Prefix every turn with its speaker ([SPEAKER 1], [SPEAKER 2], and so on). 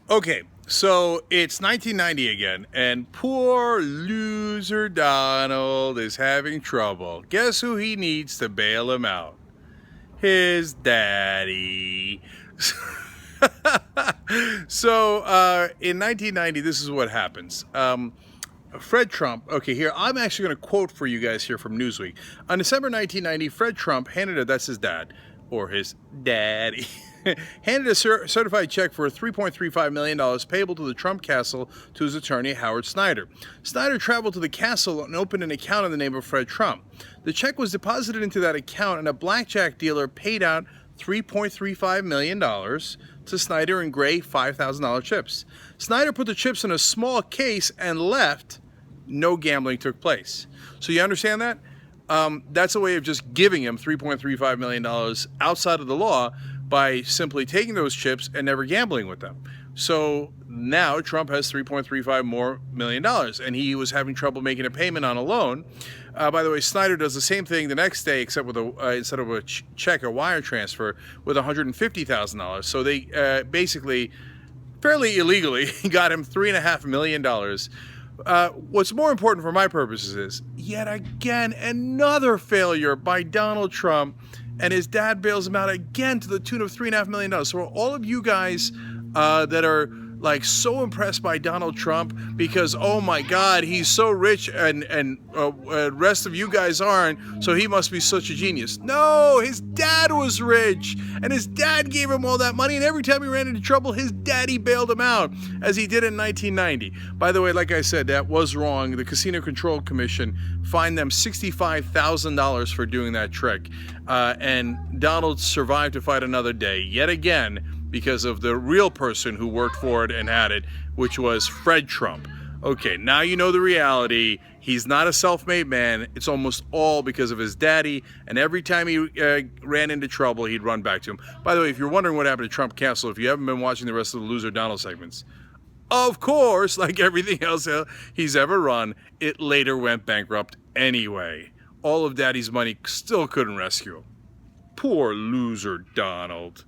[SPEAKER 1] Okay, so it's 1990 again, and poor loser Donald is having trouble. Guess who he needs to bail him out? His daddy. So in 1990, this is what happens. Fred Trump, okay, here, I'm actually going to quote for you guys here from Newsweek. On December 1990, Fred Trump that's his dad, or his daddy, handed a certified check for $3.35 million payable to the Trump castle to his attorney, Howard Snyder. Snyder traveled to the castle and opened an account in the name of Fred Trump. The check was deposited into that account, and a blackjack dealer paid out $3.35 million to Snyder in gray $5,000 chips. Snyder put the chips in a small case and left. No gambling took place. So you understand that? That's a way of just giving him $3.35 million outside of the law by simply taking those chips and never gambling with them. So now Trump has $3.35 million more, and he was having trouble making a payment on a loan. By the way, Snyder does the same thing the next day, except with instead of a check, a wire transfer with $150,000. So they basically, fairly illegally, got him $3.5 million. What's more important for my purposes is, yet again, another failure by Donald Trump, and his dad bails him out again to the tune of $3.5 million. So all of you guys that are like so impressed by Donald Trump because, oh my God, he's so rich and rest of you guys aren't, so he must be such a genius. No, his dad was rich, and his dad gave him all that money, and every time he ran into trouble, his daddy bailed him out, as he did in 1990. By the way, like I said, that was wrong. The Casino Control Commission fined them $65,000 for doing that trick, and Donald survived to fight another day, yet again, because of the real person who worked for it and had it, which was Fred Trump. Okay, now you know the reality. He's not a self-made man. It's almost all because of his daddy, and every time he ran into trouble, he'd run back to him. By the way, if you're wondering what happened to Trump Castle, if you haven't been watching the rest of the Loser Donald segments, of course, like everything else he's ever run, it later went bankrupt anyway. All of Daddy's money still couldn't rescue him. Poor loser Donald.